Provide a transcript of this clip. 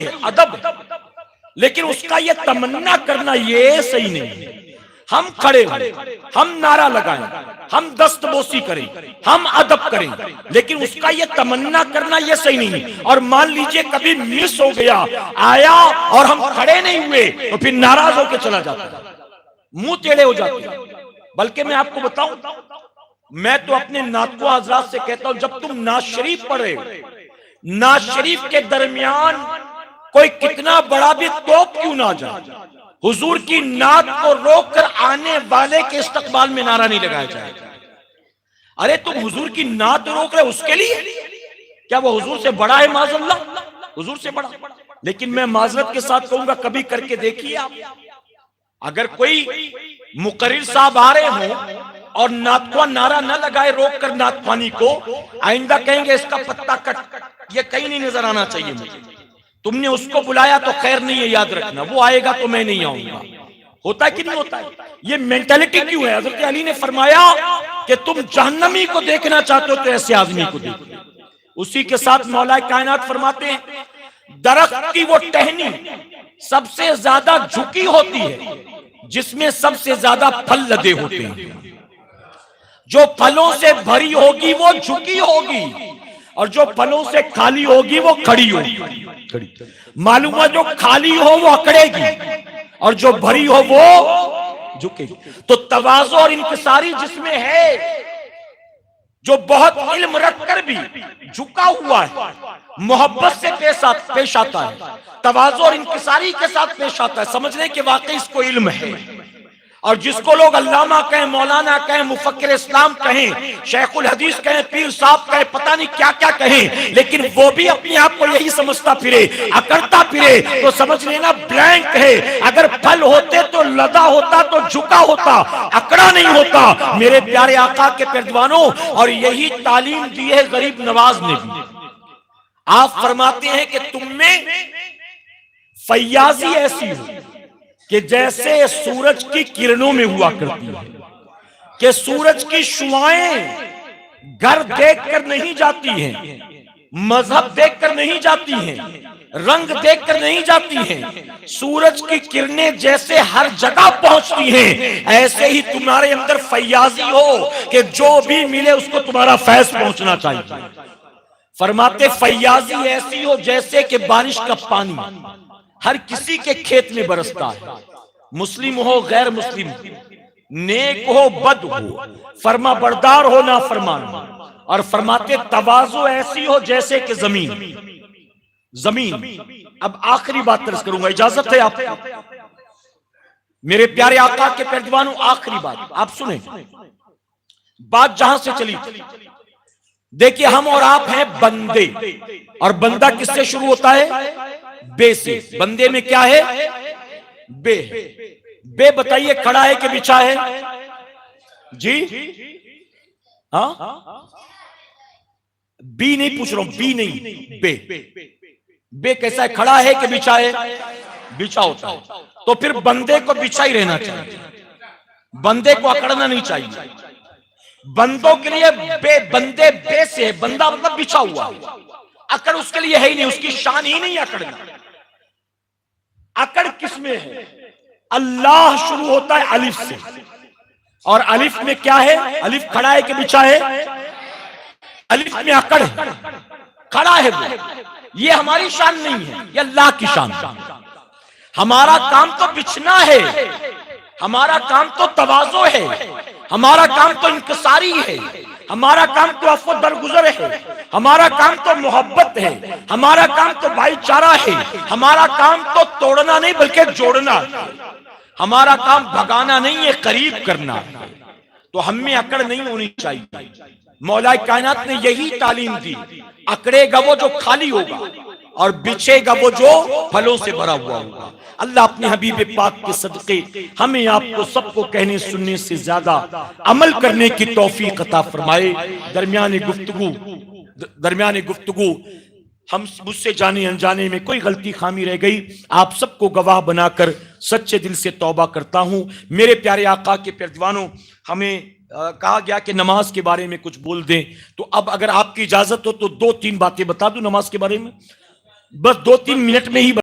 ہے، ادب ہے، لیکن اس کا یہ تمنا کرنا یہ صحیح نہیں ہے۔ ہم کھڑے ہوں، ہم نعرہ لگائیں، ہم دست بوسی کریں، ہم ادب کریں، لیکن اس کا یہ تمنا کرنا یہ صحیح نہیں ہے۔ اور مان لیجئے کبھی مس ہو گیا، آیا اور ہم کھڑے نہیں ہوئے تو پھر ناراض ہو کے چلا جاتا ہے، منہ ٹیڑے ہو جاتے ہیں۔ بلکہ میں آپ کو بتاؤں، میں تو اپنے ناطقوں حضرات سے کہتا ہوں، جب تم نعت شریف پڑھے، نعت شریف کے درمیان کوئی کتنا بڑا بھی توپ کیوں نہ جائے، حضور کی نعت کو روک کر آنے والے کے استقبال میں نعرہ نہیں لگایا جائے۔ ارے تم حضور کی نعت روک رہے اس کے لیے، کیا وہ حضور سے بڑا ہے؟ معاذ اللہ، حضور سے بڑا۔ لیکن میں معذرت کے ساتھ کہوں گا، کبھی کر کے دیکھیے آپ، اگر کوئی مقرر صاحب آ رہے ہوں اور نعتخواں نعرہ نہ لگائے روک کر نعت خوانی کو، آئندہ کہیں گے اس کا پتہ کٹ، یہ کہیں نہیں نظر آنا چاہیے مجھے۔ تم نے اس کو بلایا تو خیر نہیں ہے، یاد رکھنا وہ آئے گا تو میں نہیں آؤں گا۔ ہوتا ہے کہ نہیں ہوتا ہے؟ یہ مینٹلٹی کیوں ہے؟ حضرت علی نے فرمایا کہ تم جہنمی کو دیکھنا چاہتے ہو تو ایسے آدمی کو دیکھو۔ اسی کے ساتھ مولا کائنات فرماتے ہیں، درخت کی وہ ٹہنی سب سے زیادہ جھکی ہوتی ہے جس میں سب سے زیادہ پھل لدے ہوتے ہیں۔ جو پھلوں سے بھری ہوگی وہ جھکی ہوگی، اور جو پھلوں سے خالی ہوگی وہ کھڑی ہوگی۔ معلوم ہے جو خالی ہو وہ اکڑے گی، اور جو بھری ہو وہ جھکے گی۔ تو تواضع اور انکساری جس میں ہے، جو بہت علم رکھ کر بھی جھکا ہوا ہے، محبت سے پیش آتا ہے، تواضع اور انکساری کے ساتھ پیش آتا ہے، سمجھنے کہ واقعی اس کو علم ہے۔ اور جس کو لوگ علامہ کہیں، مولانا کہیں، مفکر اسلام کہیں، شیخ الحدیث کہیں، پیر صاحب کہیں، پتہ نہیں کیا کیا کہیں، لیکن وہ بھی اپنے آپ کو یہی سمجھتا پھرے، اکڑتا پھرے، تو سمجھ لینا بلینک ہے۔ اگر پھل ہوتے تو لدا ہوتا، تو جھکا ہوتا، اکڑا نہیں ہوتا۔ میرے پیارے آقا کے پردوانوں، اور یہی تعلیم دی ہے غریب نواز نے بھی۔ آپ فرماتے ہیں کہ تم میں فیاضی ایسی ہو کہ جیسے سورج کی کرنوں میں ہوا کرتی ہے، کہ سورج کی شعاعیں گھر دیکھ کر نہیں جاتی ہیں، مذہب دیکھ کر نہیں جاتی ہیں، رنگ دیکھ کر نہیں جاتی ہیں، سورج کی کرنیں جیسے ہر جگہ پہنچتی ہیں، ایسے ہی تمہارے اندر فیاضی ہو کہ جو بھی ملے اس کو تمہارا فیض پہنچنا چاہیے۔ فرماتے فیاضی ایسی ہو جیسے کہ بارش کا پانی ہر کسی کے کھیت میں برستا ہے، مسلم ہو غیر مسلم، نیک ہو بد ہو، فرما بردار ہو نا فرمان۔ اور فرماتے تواضع ایسی ہو جیسے کہ زمین۔ اب آخری بات عرض کروں گا، اجازت ہے آپ کو؟ میرے پیارے آقا کے پردوانوں، آخری بات آپ سنیں، بات جہاں سے چلی تھی۔ دیکھیے ہم اور آپ ہیں بندے، اور بندہ کس سے شروع ہوتا ہے؟ بے سے۔ بندے میں کیا ہے؟ بے۔ بے بتائیے کھڑا ہے کہ بچھا ہے؟ جی ہاں، بی نہیں پوچھ رہا ہوں، بی نہیں، بے۔ بے کیسا ہے؟ کھڑا ہے کہ بچھا ہے؟ بچھا ہوتا ہے۔ تو پھر بندے کو بچھا ہی رہنا چاہیے، بندے کو اکڑنا نہیں چاہیے۔ بندوں کے لیے بندے بے سے ہے، بندہ مطلب بچھا ہوا، اکڑ اس کے لیے ہے ہی نہیں، اس کی شان ہی نہیں اکڑنا۔ اکڑ کس میں ہے؟ اللہ شروع ہوتا ہے الف سے، اور الف میں کیا ہے؟ الف کھڑا ہے کہ بچھا ہے؟ الف میں اکڑ ہے، کھڑا ہے وہ۔ یہ ہماری شان نہیں ہے، یہ اللہ کی شان ہے۔ ہمارا کام تو بچھنا ہے، ہمارا کام تو تواضع ہے، ہمارا کام تو انکساری ہے، ہمارا کام تو عفو درگزر ہے، ہمارا کام تو محبت ہے، ہمارا کام تو بھائی چارہ ہے، ہمارا کام تو توڑنا نہیں بلکہ جوڑنا ہے، ہمارا کام بھگانا نہیں ہے، قریب کرنا ہے۔ تو ہم میں اکڑ نہیں ہونی چاہیے۔ مولا کائنات نے یہی تعلیم دی، اکڑے گا وہ جو خالی ہوگا، اور بچھے گا وہ جو پھلوں سے بھرا ہوا ہوگا۔ اللہ اپنے حبیب پاک کے صدقے ہمیں آپ کو سب کو کہنے سننے سے زیادہ عمل کرنے کی توفیق عطا فرمائے۔ درمیان گفتگو ہم مجھ سے جانے انجانے میں کوئی غلطی خامی رہ گئی، آپ سب کو گواہ بنا کر سچے دل سے توبہ کرتا ہوں۔ میرے پیارے آقا کے پردوانوں، ہمیں کہا گیا کہ نماز کے بارے میں کچھ بول دیں، تو اب اگر آپ کی اجازت ہو تو 2-3 باتیں بتا دوں نماز کے بارے میں۔ بس 2-3 منٹ میں ہی